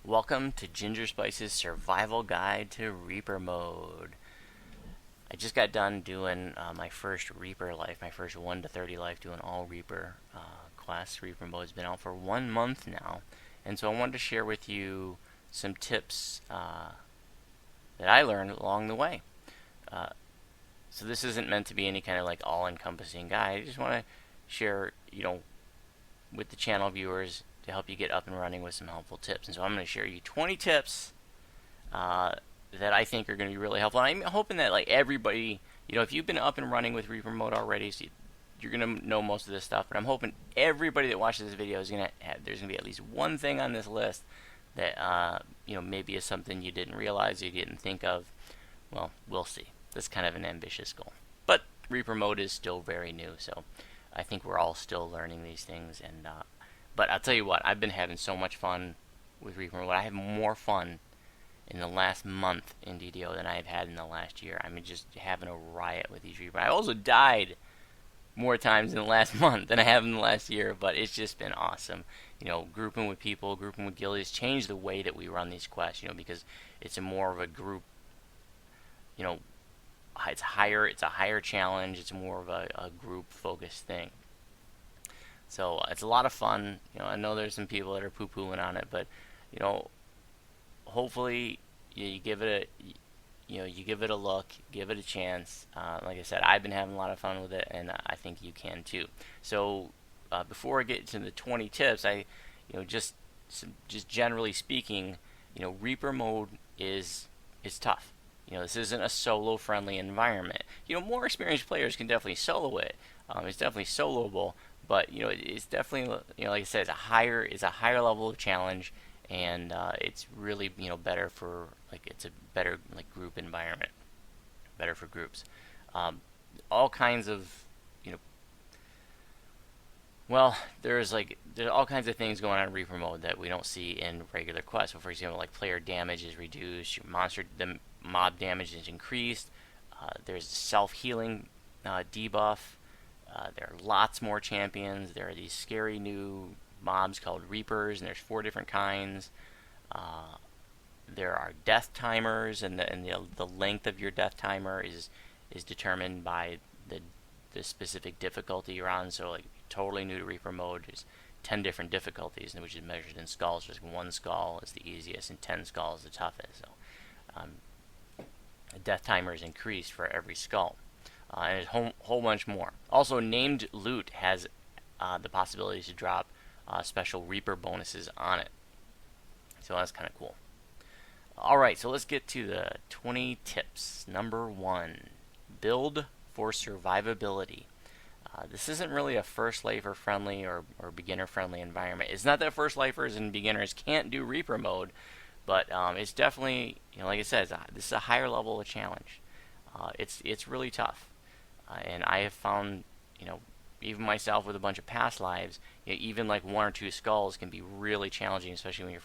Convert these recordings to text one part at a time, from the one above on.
Welcome to Gingerspyce's survival guide to Reaper mode. I just got done doing my first Reaper life, my first 1 to 30 life, doing all Reaper quests. Reaper mode has been out for 1 month now, and so I wanted to share with you some tips that I learned along the way. Uh, so this isn't meant to be any kind of like all-encompassing guide. I just want to share, with the channel viewers to help you get up and running with some helpful tips. And so I'm going to share you 20 tips that I think are going to be really helpful. And I'm hoping that like everybody, if you've been up and running with Reaper mode already, so you're going to know most of this stuff. But I'm hoping everybody that watches this video is going to have, there's going to be at least one thing on this list that maybe is something you didn't realize, you didn't think of. Well, we'll see. That's kind of an ambitious goal. But Reaper mode is still very new, so I think we're all still learning these things. And but I'll tell you what, I've been having so much fun with Reaper mode. I have more fun in the last month in DDO than I've had in the last year. I mean, just having a riot with these Reaper. I also died more times in the last month than I have in the last year, but it's just been awesome. Grouping with people, grouping with guildies, changed the way that we run these quests, because it's a more of a group, it's a higher challenge, it's more of a group focused thing. So it's a lot of fun. I know there's some people that are poo-pooing on it, but hopefully you give it a look, give it a chance. Like I said, I've been having a lot of fun with it, and I think you can too. So before I get to the 20 tips, just generally speaking, Reaper mode is tough. This isn't a solo-friendly environment. More experienced players can definitely solo it. It's definitely soloable, but it's definitely, like I said, it's a higher level of challenge, and it's really better for it's a better group environment, better for groups. All kinds of there's all kinds of things going on in Reaper mode that we don't see in regular quests. So for example, player damage is reduced, the mob damage is increased. There's self-healing debuff. There are lots more champions. There are these scary new mobs called Reapers, and there's 4 different kinds. There are death timers, and the length of your death timer is determined by the specific difficulty you're on. So totally new to Reaper mode, there's 10 different difficulties, which is measured in skulls. Just 1 skull is the easiest, and 10 skulls the toughest. So the death timer is increased for every skull. And there's a whole bunch more. Also, named loot has the possibility to drop special Reaper bonuses on it. So that's kind of cool. Alright, so let's get to the 20 tips. Number 1, build for survivability. This isn't really a first lifer friendly or beginner friendly environment. It's not that first lifers and beginners can't do Reaper mode, but it's definitely, like I said, this is a higher level of challenge. It's really tough. And I have found, even myself with a bunch of past lives, even 1 or 2 skulls can be really challenging, especially when you're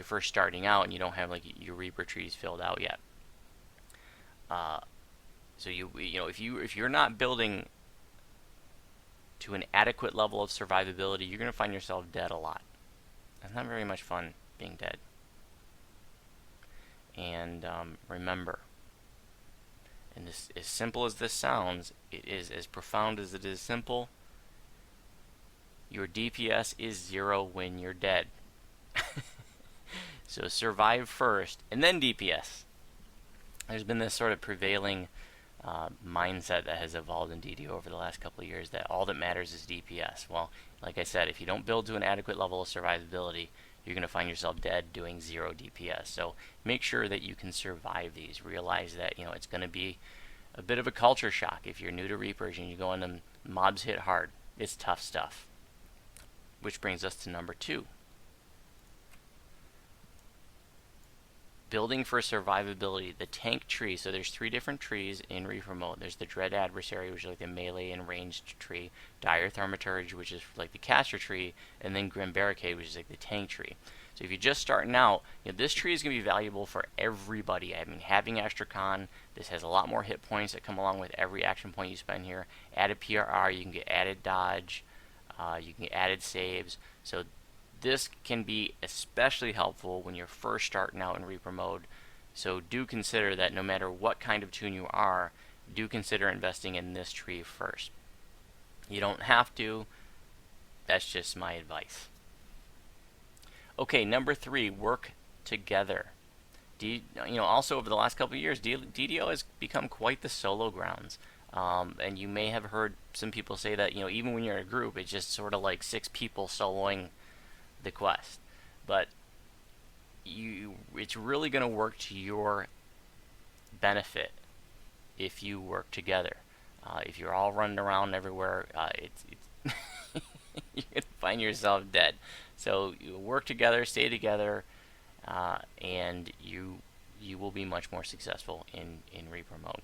first starting out and you don't have your Reaper trees filled out yet. So if you're not building to an adequate level of survivability, you're going to find yourself dead a lot. It's not very much fun being dead. And remember, and this, as simple as this sounds, it is as profound as it is simple. Your DPS is 0 when you're dead. So survive first, and then DPS. There's been this sort of prevailing mindset that has evolved in DDO over the last couple of years that all that matters is DPS. Well, like I said, if you don't build to an adequate level of survivability, you're going to find yourself dead doing 0 DPS. So make sure that you can survive these. Realize that it's going to be a bit of a culture shock if you're new to Reapers and you go in and mobs hit hard. It's tough stuff. Which brings us to number 2. Building for survivability, the tank tree. So there's 3 different trees in Reaper mode. There's the Dread Adversary, which is the melee and ranged tree, Dire Thaumaturge, which is the caster tree, and then Grim Barricade, which is the tank tree. So if you're just starting out, this tree is going to be valuable for everybody. I mean, having Extra Con, this has a lot more hit points that come along with every action point you spend here. Added PRR, you can get added dodge, you can get added saves. So This can be especially helpful when you're first starting out in Reaper mode. So do consider that no matter what kind of toon you are, do consider investing in this tree first. You don't have to. That's just my advice. Okay, number 3, work together. Also over the last couple of years, DDO has become quite the solo grounds. And you may have heard some people say that, even when you're in a group, it's just sort of like 6 people soloing the quest. But it's really going to work to your benefit if you work together. If you're all running around everywhere, it's you're going to find yourself dead. So you work together, stay together, and you will be much more successful in Reaper mode.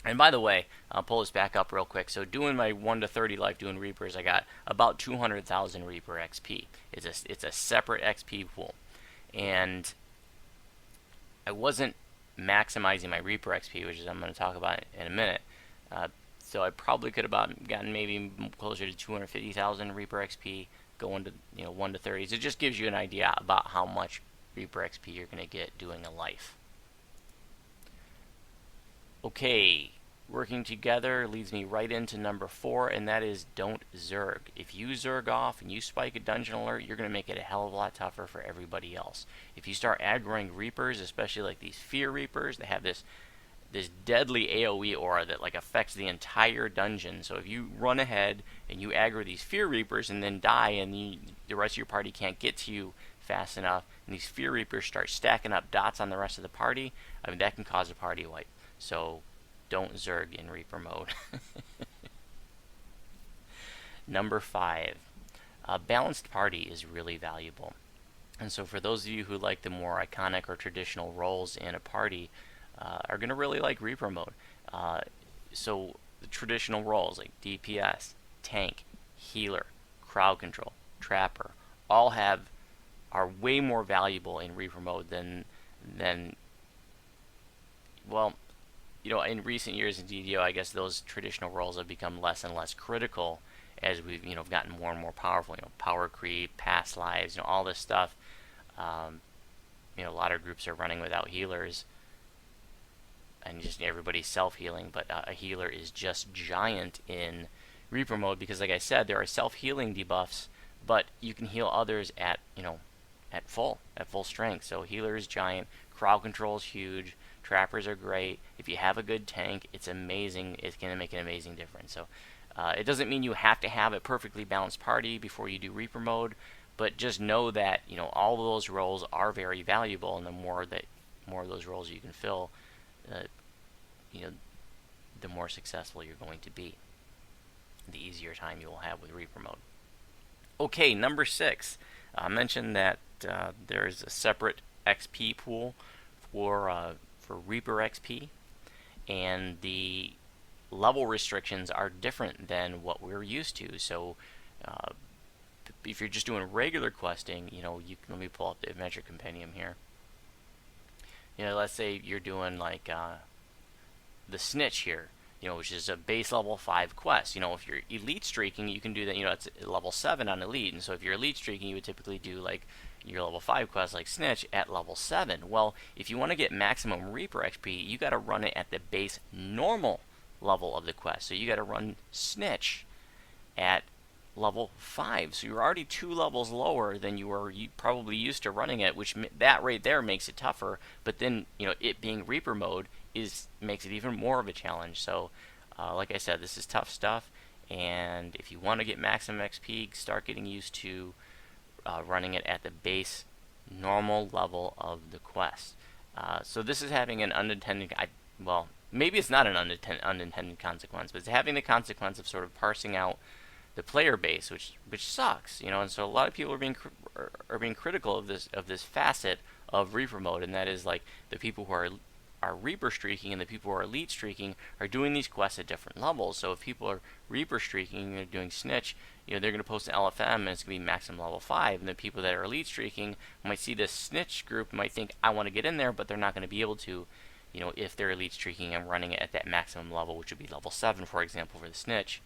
And by the way, I'll pull this back up real quick. So doing my 1 to 30 life doing Reapers, I got about 200,000 Reaper XP. It's a separate XP pool. And I wasn't maximizing my Reaper XP, which is I'm going to talk about in a minute. So I probably could have gotten maybe closer to 250,000 Reaper XP going to 1 to 30. So it just gives you an idea about how much Reaper XP you're going to get doing a life. Okay, working together leads me right into number 4, and that is don't zerg. If you zerg off and you spike a dungeon alert, you're going to make it a hell of a lot tougher for everybody else. If you start aggroing Reapers, especially like these Fear Reapers, they have this deadly AoE aura that like affects the entire dungeon. So if you run ahead and you aggro these Fear Reapers and then die, and the rest of your party can't get to you fast enough, and these Fear Reapers start stacking up dots on the rest of the party, that can cause a party wipe. So don't zerg in Reaper mode. Number 5, a balanced party is really valuable. And so for those of you who like the more iconic or traditional roles in a party, are going to really like Reaper mode. So the traditional roles like DPS, tank, healer, crowd control, trapper, all are way more valuable in Reaper mode than in recent years in DDO, I guess those traditional roles have become less and less critical as we've gotten more and more powerful. Power creep, past lives, all this stuff. A lot of groups are running without healers, and just everybody's self-healing. But a healer is just giant in Reaper mode because, like I said, there are self-healing debuffs, but you can heal others at full strength. So healer is giant, crowd control is huge. Trappers are great. If you have a good tank, it's amazing. It's going to make an amazing difference. So it doesn't mean you have to have a perfectly balanced party before you do Reaper mode, but just know that all of those roles are very valuable, and the more of those roles you can fill, the more successful you're going to be. The easier time you will have with Reaper mode. Okay, number 6. I mentioned that there is a separate XP pool for Reaper XP, and the level restrictions are different than what we're used to. So if you're just doing regular questing, let me pull up the Adventure Compendium here. Let's say you're doing like the Snitch here, which is a base level 5 quest. If you're elite streaking, you can do that. It's level 7 on elite, and so if you're elite streaking, you would typically do like your level 5 quest like Snitch at level 7. Well, if you want to get maximum Reaper XP, you got to run it at the base normal level of the quest. So you got to run Snitch at level 5. So you're already 2 levels lower than you were probably used to running it, which that right there makes it tougher. But then, it being Reaper mode makes it even more of a challenge. So, like I said, this is tough stuff. And if you want to get maximum XP, start getting used to running it at the base normal level of the quest. So this is having an unintended, maybe it's not an unintended consequence, but it's having the consequence of sort of parsing out the player base, which sucks, and so a lot of people are being critical of this facet of Reaper mode, and that is like the people who are Reaper streaking and the people who are elite streaking are doing these quests at different levels. So if people are Reaper streaking and they're doing Snitch, they're going to post an LFM and it's going to be maximum level 5. And the people that are elite streaking might see this Snitch group, might think, I want to get in there, but they're not going to be able to, if they're elite streaking and running it at that maximum level, which would be level 7, for example, for the Snitch.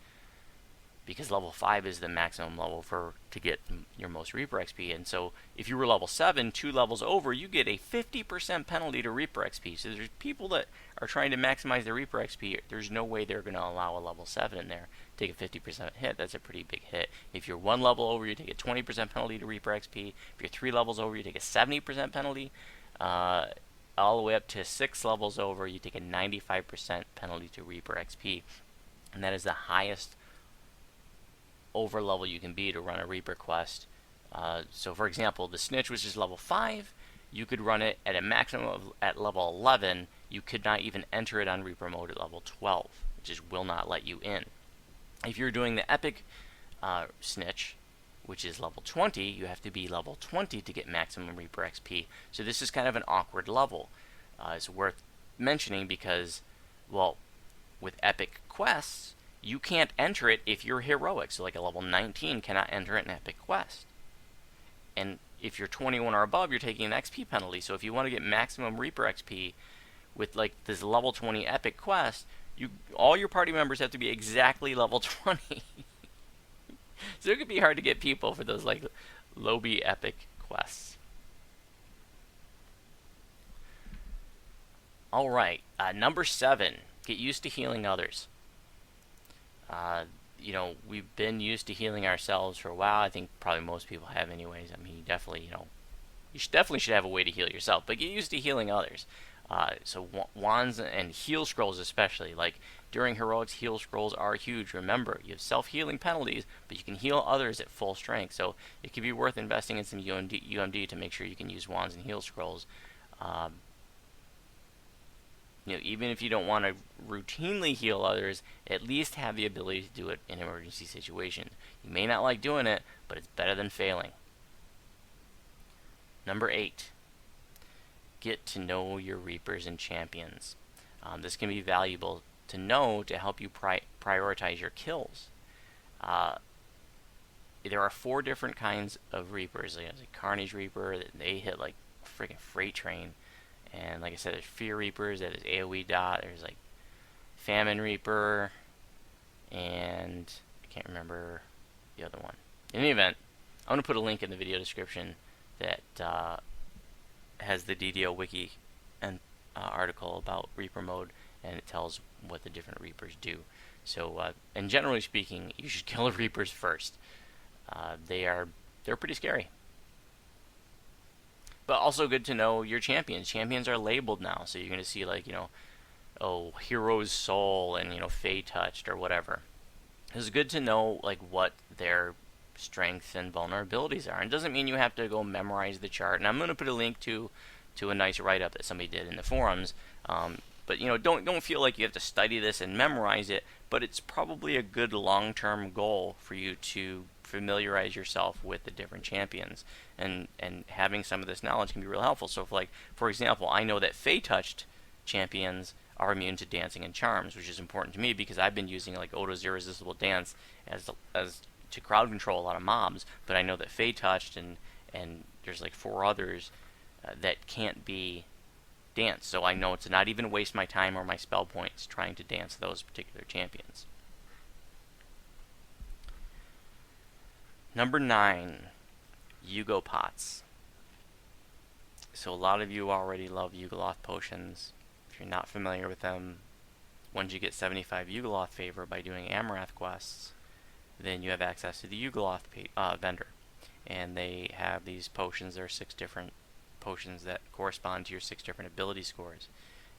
because level 5 is the maximum level to get your most Reaper XP. And so if you were level 7, 2 levels over, you get a 50% penalty to Reaper XP. So there's people that are trying to maximize their Reaper XP. There's no way they're going to allow a level 7 in there. Take a 50% hit. That's a pretty big hit. If you're 1 level over, you take a 20% penalty to Reaper XP. If you're 3 levels over, you take a 70% penalty. All the way up to 6 levels over, you take a 95% penalty to Reaper XP. And that is the highest over level you can be to run a Reaper quest. So for example, the Snitch, which is level 5, you could run it at a maximum of at level 11. You could not even enter it on Reaper mode at level 12. It just will not let you in. If you're doing the Epic Snitch, which is level 20, you have to be level 20 to get maximum Reaper XP. So this is kind of an awkward level. It's worth mentioning because, well, with Epic quests, you can't enter it if you're heroic. So like a level 19 cannot enter an Epic quest. And if you're 21 or above, you're taking an XP penalty. So if you want to get maximum Reaper XP with like this level 20 Epic quest, all your party members have to be exactly level 20. So it could be hard to get people for those like lobby Epic quests. Alright, number 7, get used to healing others. You know, we've been used to healing ourselves for a while. I think probably most people have anyways. I mean, you definitely, you definitely should have a way to heal yourself, but get used to healing others. So wands and heal scrolls especially, like during heroics, heal scrolls are huge. Remember, you have self-healing penalties, but you can heal others at full strength. So it could be worth investing in some UMD to make sure you can use wands and heal scrolls. Even if you don't want to routinely heal others, at least have the ability to do it in emergency situations. You may not like doing it, but it's better than failing. Number 8, get to know your Reapers and champions. This can be valuable to know to help you prioritize your kills. There are 4 different kinds of Reapers. There's a Carnage Reaper, they hit like a freaking freight train. And like I said, there's Fear Reapers, that is AoE dot, there's like Famine Reaper, and I can't remember the other one. In any event, I'm going to put a link in the video description that has the DDO wiki and article about Reaper mode, and it tells what the different Reapers do. So, and generally speaking, you should kill the Reapers first. They're pretty scary. But also good to know your champions. Champions are labeled now, so you're going to see like, Hero's Soul and, Fey Touched or whatever. It's good to know like what their strengths and vulnerabilities are. And it doesn't mean you have to go memorize the chart. And I'm going to put a link to a nice write-up that somebody did in the forums. But don't feel like you have to study this and memorize it. But it's probably a good long-term goal for you to familiarize yourself with the different champions, and having some of this knowledge can be real helpful. So, for example, I know that Fey Touched champions are immune to dancing and charms, which is important to me because I've been using like Odo's Irresistible Dance as to crowd control a lot of mobs. But I know that Fey Touched and there's like 4 others that can't be danced. So I know to not even waste my time or my spell points trying to dance those particular champions. Number 9, Yugo Pots. So a lot of you already love Yugoloth potions. If you're not familiar with them, once you get 75 Yugoloth favor by doing Amaranth quests, then you have access to the Yugoloth vendor. And they have these potions. There are 6 different potions that correspond to your 6 different ability scores.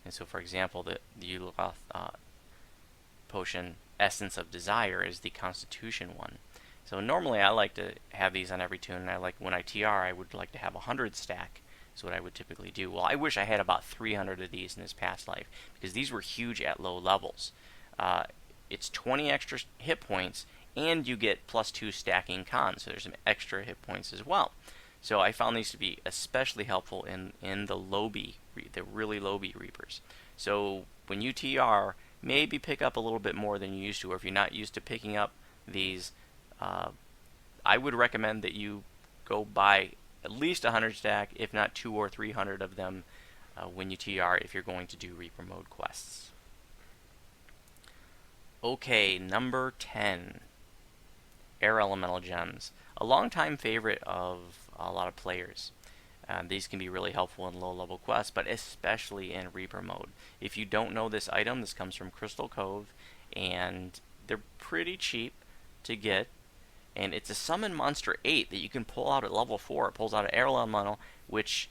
And so, for example, the Yugoloth potion, Essence of Desire, is the Constitution one. So normally I like to have these on every tune, and when I TR, I would like to have 100 stack, is what I would typically do. Well, I wish I had about 300 of these in this past life, because these were huge at low levels. It's 20 extra hit points, and you get +2 stacking cons, so there's some extra hit points as well. So I found these to be especially helpful in the really lowbie Reapers. So when you TR, maybe pick up a little bit more than you used to, or if you're not used to picking up these, I would recommend that you go buy at least 100 stack, if not 200 or 300 of them when you TR if you're going to do Reaper mode quests. Okay, number 10. air elemental gems. A longtime favorite of a lot of players. These can be really helpful in low level quests, but especially in Reaper mode. If you don't know this item, this comes from Crystal Cove, and they're pretty cheap to get. And it's a summon monster 8 that you can pull out at level 4. It pulls out an air elemental, which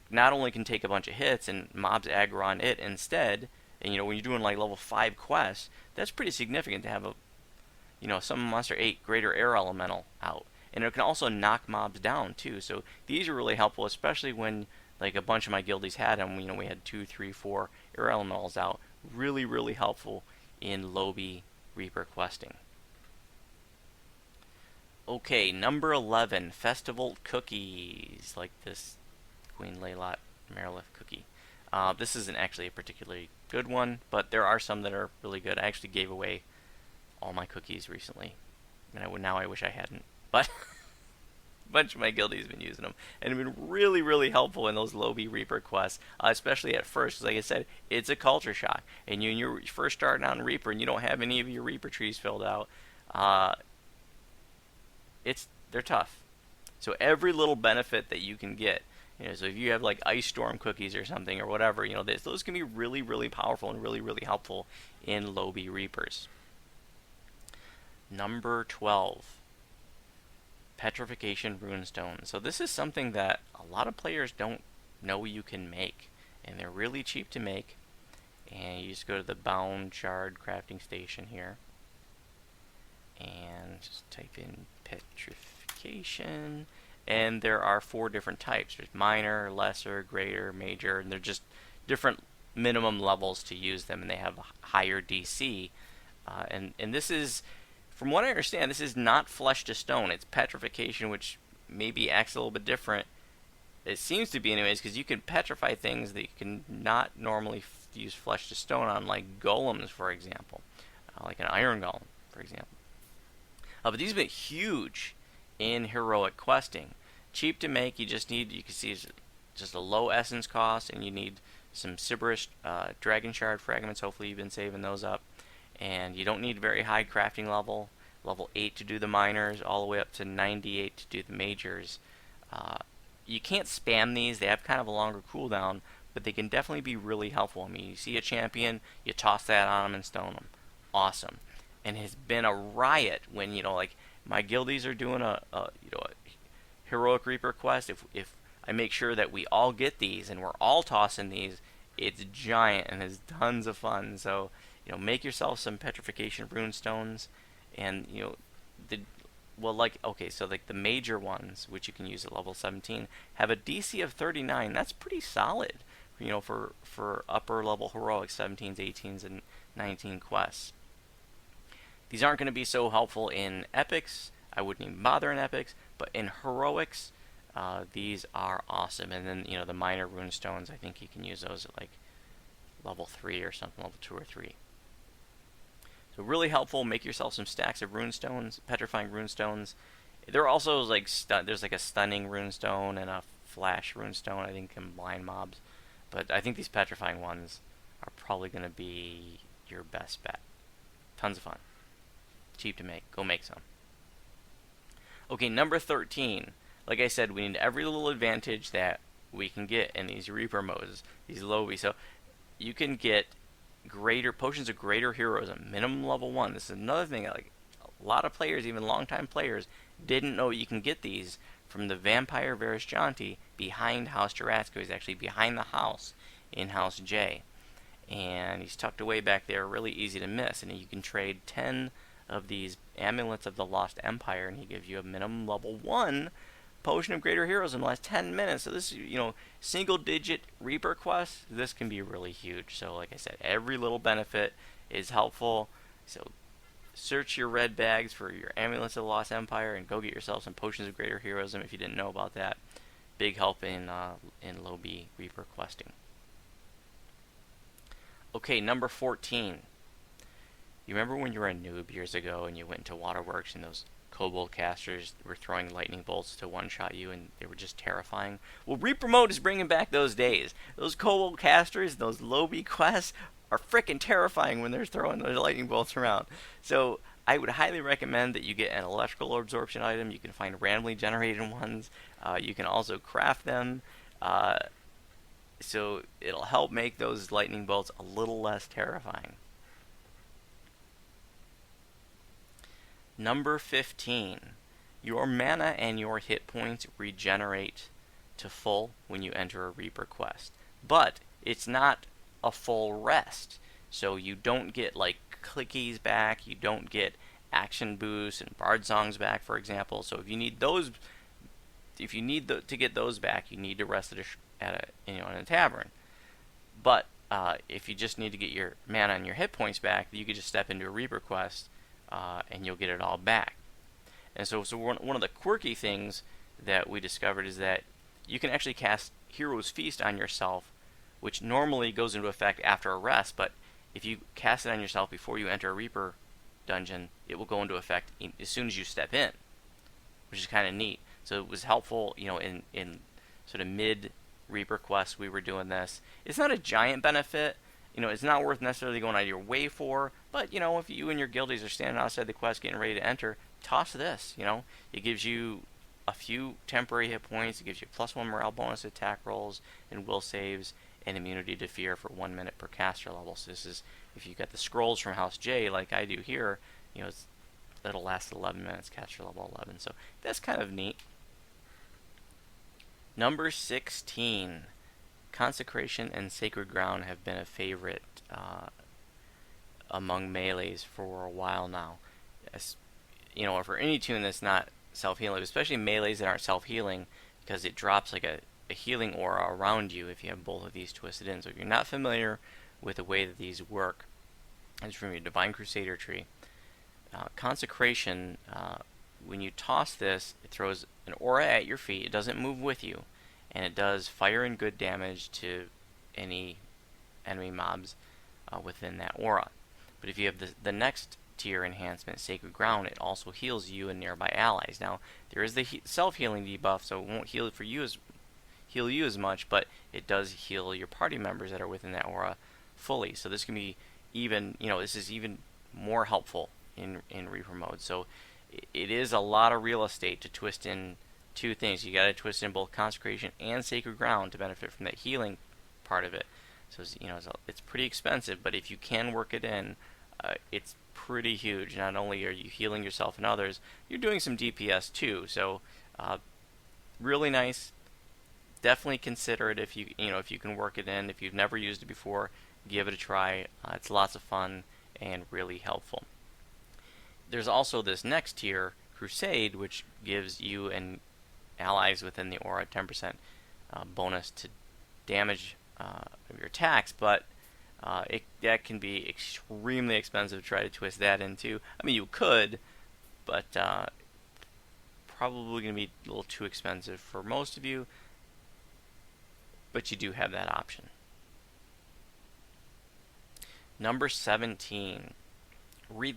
not only can take a bunch of hits and mobs aggro on it instead. And when you're doing like level 5 quests, that's pretty significant to have a summon monster 8 greater air elemental out. And it can also knock mobs down too. So these are really helpful, especially when like a bunch of my guildies had them. We had 2, 3, 4 air elementals out. Really, really helpful in Lobby Reaper questing. Okay, number 11, Festival Cookies, like this Queen Laylat Marilith cookie. This isn't actually a particularly good one, but there are some that are really good. I actually gave away all my cookies recently, and now I wish I hadn't. But a bunch of my guildies have been using them, and have been really, really helpful in those Lobby Reaper quests, especially at first. Because like I said, it's a culture shock, and you're first starting out in Reaper, and you don't have any of your Reaper trees filled out. They're tough. So every little benefit that you can get, so if you have like ice storm cookies or something or whatever, those can be really, really powerful and really, really helpful in Lobby Reapers. Number 12, Petrification Runestone. So this is something that a lot of players don't know you can make, and they're really cheap to make. And you just go to the Bound Shard crafting station here, and just type in Petrification, and there are 4 different types. There's minor, lesser, greater, major, and they're just different minimum levels to use them, and they have a higher DC. And this is, from what I understand, this is not flesh to stone. It's petrification, which maybe acts a little bit different. It seems to be anyways, because you can petrify things that you can not normally use flesh to stone on, like golems, for example. Like an iron golem, for example. But these have been huge in heroic questing. Cheap to make, you can see it's just a low essence cost, and you need some Sybaris Dragon Shard fragments. Hopefully you've been saving those up. And you don't need very high crafting level 8 to do the minors, all the way up to 98 to do the majors. You can't spam these, they have kind of a longer cooldown, but they can definitely be really helpful. I mean, you see a champion, you toss that on them and stone them. Awesome. And it's been a riot when, like, my guildies are doing a heroic Reaper quest. If I make sure that we all get these and we're all tossing these, it's giant and it's tons of fun. So, make yourself some petrification runestones, and the major ones, which you can use at level 17, have a DC of 39. That's pretty solid, for upper level heroics, 17s, 18s, and 19 quests. These aren't going to be so helpful in epics. I wouldn't even bother in epics, but in heroics, these are awesome. And then the minor runestones, I think you can use those at like level 3 or something, level 2 or 3. So really helpful. Make yourself some stacks of runestones, petrifying runestones. There are also like there's like a stunning runestone and a flash runestone, I think, can blind mobs. But I think these petrifying ones are probably going to be your best bet. Tons of fun. Cheap to make. Go make some. Okay, number 13. Like I said, we need every little advantage that we can get in these Reaper modes, these Lobby. So you can get greater potions of greater heroism, minimum level 1. This is another thing, like a lot of players, even longtime players, didn't know you can get these from the Vampire Verisjanti behind House Jurassico. He's actually behind the house in House J. And he's tucked away back there, really easy to miss. And you can trade 10 of these Amulets of the Lost Empire, and he gives you a minimum level 1 Potion of Greater Heroes in the last 10 minutes. So this, single digit Reaper quest, this can be really huge. So like I said, every little benefit is helpful. So search your red bags for your Amulets of the Lost Empire and go get yourself some Potions of Greater Heroism if you didn't know about that. Big help in Lobby Reaper questing. Okay, number 14. You remember when you were a noob years ago and you went into Waterworks and those Kobold casters were throwing lightning bolts to one-shot you, and they were just terrifying? Well, Reaper mode is bringing back those days. Those Kobold casters, those Lobby quests, are freaking terrifying when they're throwing those lightning bolts around. So I would highly recommend that you get an electrical absorption item. You can find randomly generated ones. You can also craft them. Uh, so it'll help make those lightning bolts a little less terrifying. Number 15. Your mana and your hit points regenerate to full when you enter a Reaper quest. But it's not a full rest. So you don't get like clickies back, you don't get action boosts and bard songs back, for example. So if you need those, to get those back, you need to rest in a tavern. But if you just need to get your mana and your hit points back, you could just step into a Reaper quest and you'll get it all back. And so one of the quirky things that we discovered is that you can actually cast Hero's Feast on yourself, which normally goes into effect after a rest, but if you cast it on yourself before you enter a Reaper dungeon, it will go into effect as soon as you step in, which is kind of neat. So it was helpful, in sort of mid Reaper quests we were doing this. It's not a giant benefit, it's not worth necessarily going out of your way for, but if you and your guildies are standing outside the quest getting ready to enter, toss this. It gives you a few temporary hit points, it gives you +1 morale bonus attack rolls and will saves, and immunity to fear for 1 minute per caster level. So this is, if you got the scrolls from House J like I do here, it'll last 11 minutes, caster level 11. So that's kind of neat. Number 16. Consecration and Sacred Ground have been a favorite among melees for a while now. For any tune that's not self-healing, especially melees that aren't self-healing, because it drops like a healing aura around you if you have both of these twisted in. So if you're not familiar with the way that these work, it's from your Divine Crusader tree. Consecration, when you toss this, it throws an aura at your feet. It doesn't move with you, and it does fire and good damage to any enemy mobs within that aura. But if you have the next tier enhancement, Sacred Ground, it also heals you and nearby allies. Now, there is the self-healing debuff, so it won't heal you as much, but it does heal your party members that are within that aura fully. So this can be even, this is even more helpful in Reaper mode. So it is a lot of real estate to twist in two things. You got to twist in both Consecration and Sacred Ground to benefit from that healing part of it. So it's pretty expensive, but if you can work it in, it's pretty huge. Not only are you healing yourself and others, you're doing some DPS too. So really nice. Definitely consider it if you can work it in. If you've never used it before, give it a try. It's lots of fun and really helpful. There's also this next tier, Crusade, which gives you and allies within the aura 10% bonus to damage of your attacks, but that can be extremely expensive to try to twist that into. I mean, you could, but probably going to be a little too expensive for most of you, but you do have that option. Number 17.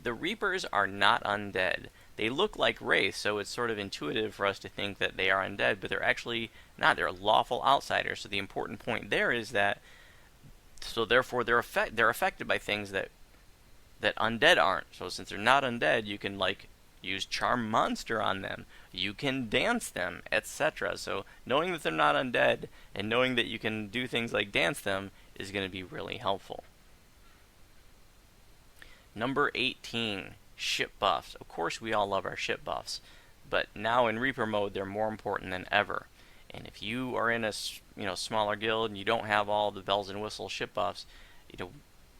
The Reapers are not undead. They look like wraiths, so it's sort of intuitive for us to think that they are undead, but they're actually not. They're lawful outsiders. So the important point there is that, so therefore they're affected by things that undead aren't. So since they're not undead, you can use Charm Monster on them. You can dance them, etc. So knowing that they're not undead and knowing that you can do things like dance them is going to be really helpful. Number 18, ship buffs. Of course, we all love our ship buffs, but now in Reaper mode, they're more important than ever. And if you are in a smaller guild and you don't have all the bells and whistles ship buffs,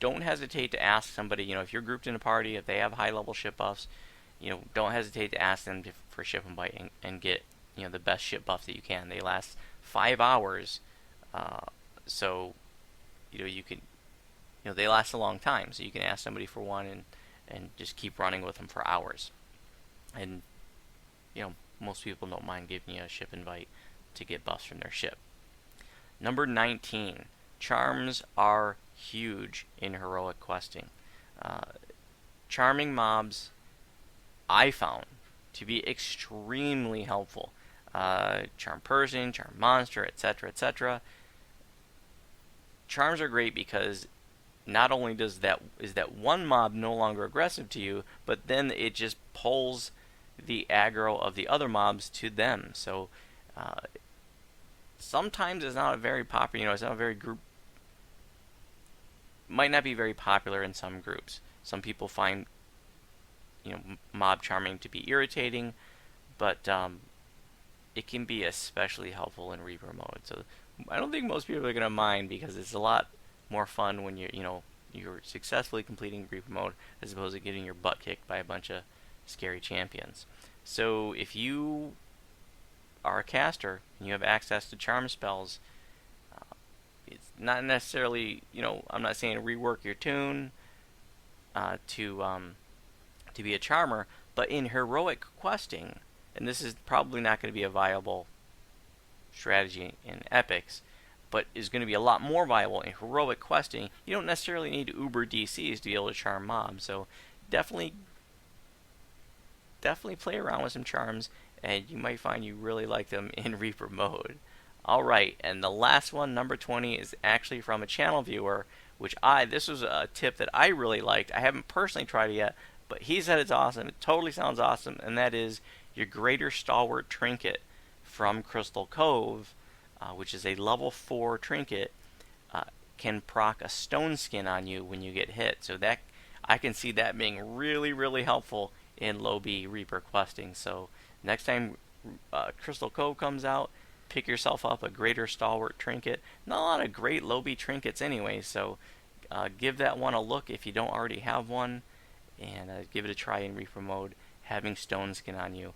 don't hesitate to ask somebody. If you're grouped in a party, if they have high-level ship buffs, don't hesitate to ask them for ship invite and get the best ship buff that you can. They last 5 hours, so you can. They last a long time, so you can ask somebody for one and just keep running with them for hours. And, most people don't mind giving you a ship invite to get buffs from their ship. Number 19. Charms are huge in heroic questing. Charming mobs, I found to be extremely helpful. Charm person, charm monster, etc., etc. Charms are great because not only is that one mob no longer aggressive to you, but then it just pulls the aggro of the other mobs to them. So sometimes it's not a very popular, it's not a very group, might not be very popular in some groups. Some people find mob charming to be irritating, but it can be especially helpful in Reaper mode. So I don't think most people are gonna mind, because it's a lot more fun when you're successfully completing Reaper mode as opposed to getting your butt kicked by a bunch of scary champions. So if you are a caster and you have access to charm spells, it's not necessarily, I'm not saying rework your tune to be a charmer, but in heroic questing, and this is probably not going to be a viable strategy in epics, but is going to be a lot more viable in heroic questing. You don't necessarily need uber DCs to be able to charm mobs, so definitely play around with some charms, and you might find you really like them in Reaper mode. Alright, and the last one, number 20, is actually from a channel viewer, which this was a tip that I really liked. I haven't personally tried it yet, but he said it's awesome. It totally sounds awesome, and that is your Greater Stalwart Trinket from Crystal Cove, which is a level 4 trinket, can proc a stone skin on you when you get hit. So that I can see that being really, really helpful in low B Reaper questing. So next time Crystal Cove comes out, pick yourself up a Greater Stalwart Trinket. Not a lot of great low B trinkets anyway, so give that one a look if you don't already have one, and give it a try in Reaper mode. Having stone skin on you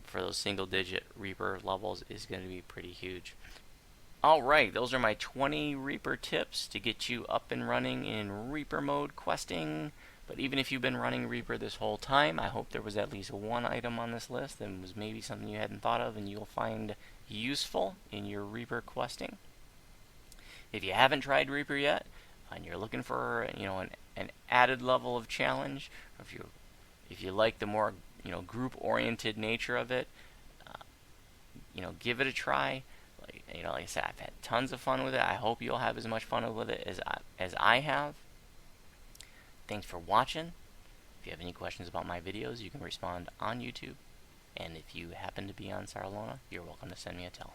for those single digit Reaper levels is going to be pretty huge. Alright, those are my 20 Reaper tips to get you up and running in Reaper mode questing. But even if you've been running Reaper this whole time, I hope there was at least one item on this list that was maybe something you hadn't thought of and you'll find useful in your Reaper questing. If you haven't tried Reaper yet, and you're looking for an added level of challenge, or if you like the more group-oriented nature of it, give it a try. Like I said, I've had tons of fun with it. I hope you'll have as much fun with it as I have. Thanks for watching. If you have any questions about my videos, you can respond on YouTube. And if you happen to be on Sarlona, you're welcome to send me a tell.